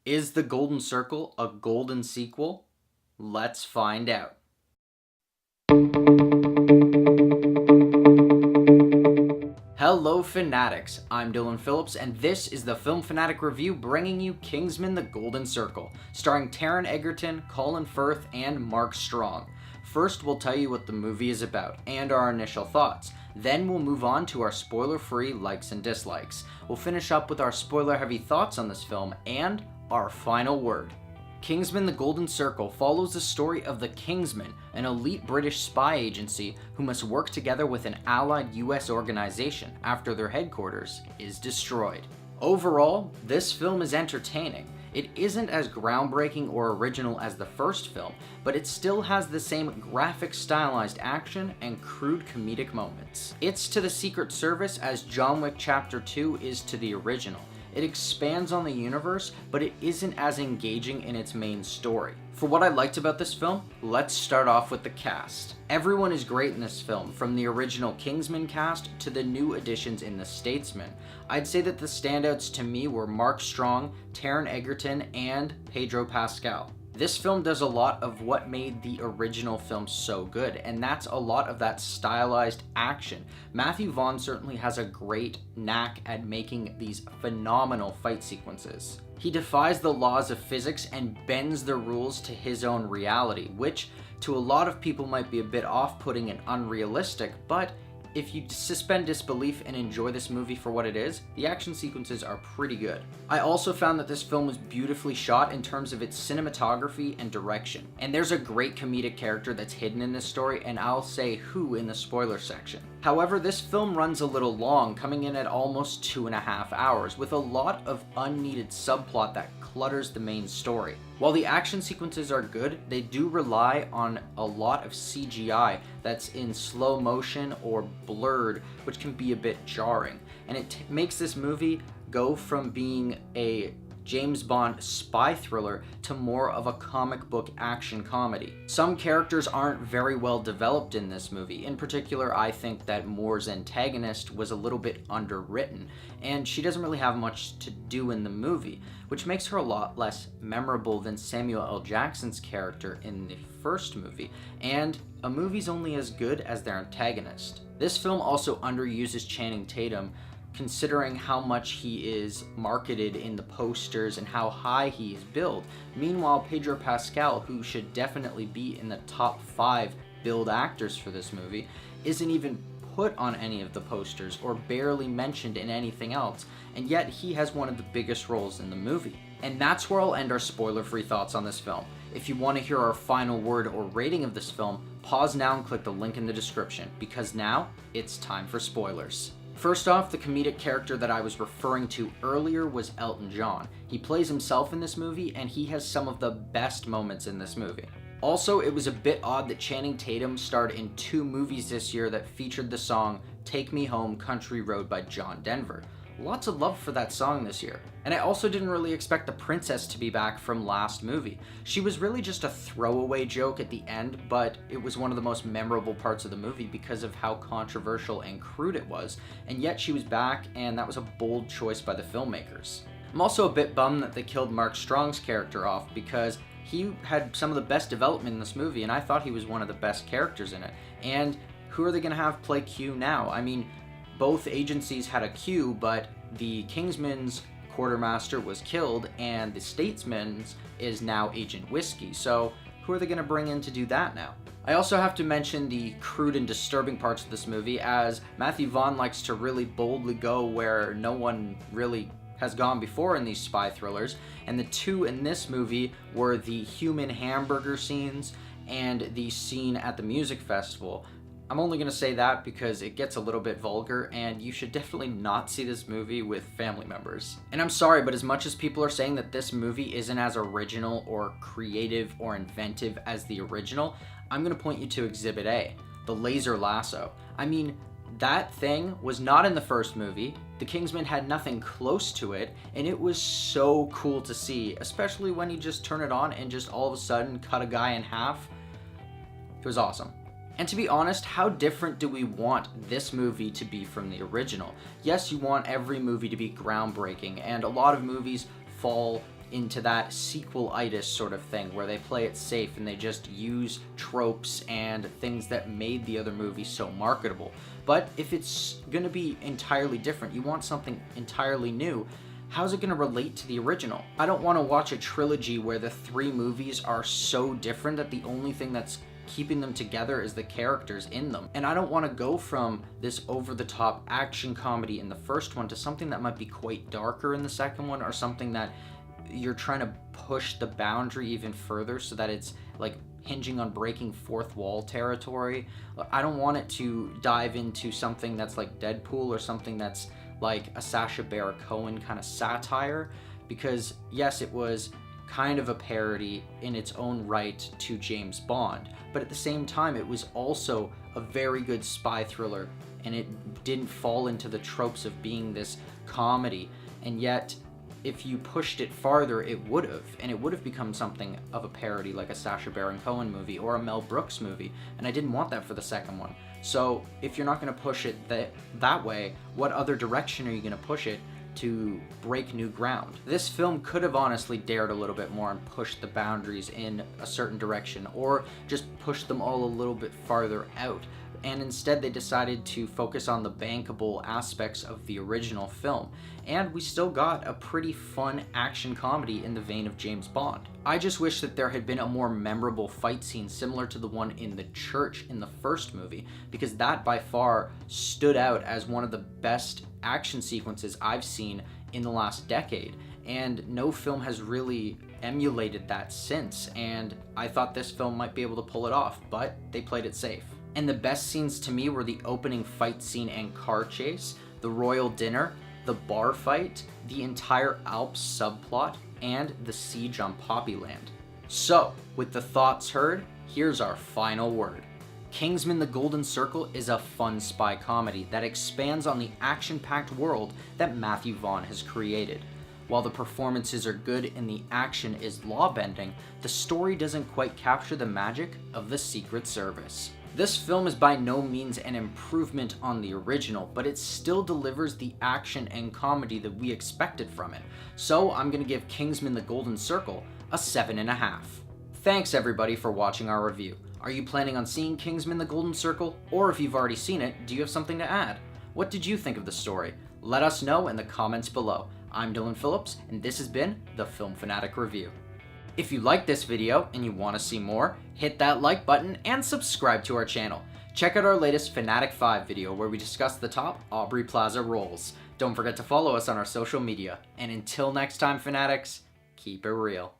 Is The Golden Circle a golden sequel? Let's find out. Hello Fanatics, I'm Dylan Phillips and this is the Film Fanatic Review bringing you Kingsman: The Golden Circle, starring Taron Egerton, Colin Firth, and Mark Strong. First we'll tell you what the movie is about and our initial thoughts. Then we'll move on to our spoiler-free likes and dislikes. We'll finish up with our spoiler-heavy thoughts on this film and our final word. Kingsman: The Golden Circle follows the story of the Kingsmen, an elite British spy agency who must work together with an allied US organization after their headquarters is destroyed. Overall, this film is entertaining. It isn't as groundbreaking or original as the first film, but it still has the same graphic stylized action and crude comedic moments. It's to the Secret Service as John Wick Chapter 2 is to the original. It expands on the universe, but it isn't as engaging in its main story. For what I liked about this film, let's start off with the cast. Everyone is great in this film, from the original Kingsman cast to the new additions in The Statesman. I'd say that the standouts to me were Mark Strong, Taron Egerton, and Pedro Pascal. This film does a lot of what made the original film so good, and that's a lot of that stylized action. Matthew Vaughn certainly has a great knack at making these phenomenal fight sequences. He defies the laws of physics and bends the rules to his own reality, which to a lot of people might be a bit off-putting and unrealistic, but if you suspend disbelief and enjoy this movie for what it is, the action sequences are pretty good. I also found that this film was beautifully shot in terms of its cinematography and direction. And there's a great comedic character that's hidden in this story, and I'll say who in the spoiler section. However, this film runs a little long, coming in at almost 2.5 hours, with a lot of unneeded subplot that clutters the main story. While the action sequences are good, they do rely on a lot of CGI that's in slow motion or blurred, which can be a bit jarring. And it makes this movie go from being a James Bond spy thriller to more of a comic book action comedy. Some characters aren't very well developed in this movie. In particular, I think that Moore's antagonist was a little bit underwritten, and she doesn't really have much to do in the movie, which makes her a lot less memorable than Samuel L. Jackson's character in the first movie, and a movie's only as good as their antagonist. This film also underuses Channing Tatum, considering how much he is marketed in the posters and how high he is billed. Meanwhile, Pedro Pascal, who should definitely be in the top 5 billed actors for this movie, isn't even put on any of the posters or barely mentioned in anything else, and yet he has one of the biggest roles in the movie. And that's where I'll end our spoiler-free thoughts on this film. If you want to hear our final word or rating of this film, pause now and click the link in the description, because now it's time for spoilers. First off, the comedic character that I was referring to earlier was Elton John. He plays himself in this movie, and he has some of the best moments in this movie. Also, it was a bit odd that Channing Tatum starred in 2 movies this year that featured the song Take Me Home, Country Road by John Denver. Lots of love for that song this year. And I also didn't really expect the princess to be back from last movie. She was really just a throwaway joke at the end, but it was one of the most memorable parts of the movie because of how controversial and crude it was. And yet she was back, and that was a bold choice by the filmmakers. I'm also a bit bummed that they killed Mark Strong's character off, because he had some of the best development in this movie, and I thought he was one of the best characters in it. And who are they going to have play Q now? I mean, both agencies had a Q, but the Kingsman's quartermaster was killed, and the Statesman's is now Agent Whiskey, so who are they going to bring in to do that now? I also have to mention the crude and disturbing parts of this movie, as Matthew Vaughn likes to really boldly go where no one really has gone before in these spy thrillers, and the 2 in this movie were the human hamburger scenes and the scene at the music festival. I'm only going to say that because it gets a little bit vulgar, and you should definitely not see this movie with family members. And I'm sorry, but as much as people are saying that this movie isn't as original or creative or inventive as the original, I'm going to point you to Exhibit A, the laser lasso. I mean, that thing was not in the first movie. The Kingsman had nothing close to it, and it was so cool to see, especially when you just turn it on and just all of a sudden cut a guy in half. It was awesome. And to be honest, how different do we want this movie to be from the original? Yes, you want every movie to be groundbreaking, and a lot of movies fall into that sequel-itis sort of thing where they play it safe and they just use tropes and things that made the other movie so marketable. But if it's gonna be entirely different, you want something entirely new, how's it gonna relate to the original? I don't want to watch a trilogy where the 3 movies are so different that the only thing that's keeping them together is the characters in them. And I don't want to go from this over-the-top action comedy in the first one to something that might be quite darker in the second one, or something that you're trying to push the boundary even further so that it's like hinging on breaking fourth wall territory. I don't want it to dive into something that's like Deadpool or something that's like a Sacha Baron Cohen kind of satire, because yes, it was kind of a parody in its own right to James Bond, but at the same time it was also a very good spy thriller, and it didn't fall into the tropes of being this comedy. And yet if you pushed it farther, it would have become something of a parody, like a Sacha Baron Cohen movie or a Mel Brooks movie, and I didn't want that for the second one. So if you're not going to push it that way, what other direction are you going to push it to break new ground? This film could have honestly dared a little bit more and pushed the boundaries in a certain direction, or just pushed them all a little bit farther out. And instead they decided to focus on the bankable aspects of the original film, and we still got a pretty fun action comedy in the vein of James Bond. I just wish that there had been a more memorable fight scene similar to the one in the church in the first movie, because that by far stood out as one of the best action sequences I've seen in the last decade, and no film has really emulated that since, and I thought this film might be able to pull it off, but they played it safe. And the best scenes to me were the opening fight scene and car chase, the royal dinner, the bar fight, the entire Alps subplot, and the siege on Poppyland. So, with the thoughts heard, here's our final word. Kingsman: The Golden Circle is a fun spy comedy that expands on the action-packed world that Matthew Vaughn has created. While the performances are good and the action is law-bending, the story doesn't quite capture the magic of the Secret Service. This film is by no means an improvement on the original, but it still delivers the action and comedy that we expected from it. So I'm gonna give Kingsman: The Golden Circle a 7.5. Thanks everybody for watching our review. Are you planning on seeing Kingsman: The Golden Circle? Or if you've already seen it, do you have something to add? What did you think of the story? Let us know in the comments below. I'm Dylan Phillips, and this has been the Film Fanatic Review. If you liked this video and you want to see more, hit that like button and subscribe to our channel. Check out our latest Fanatic 5 video where we discuss the top Aubrey Plaza roles. Don't forget to follow us on our social media. And until next time, Fanatics, keep it real.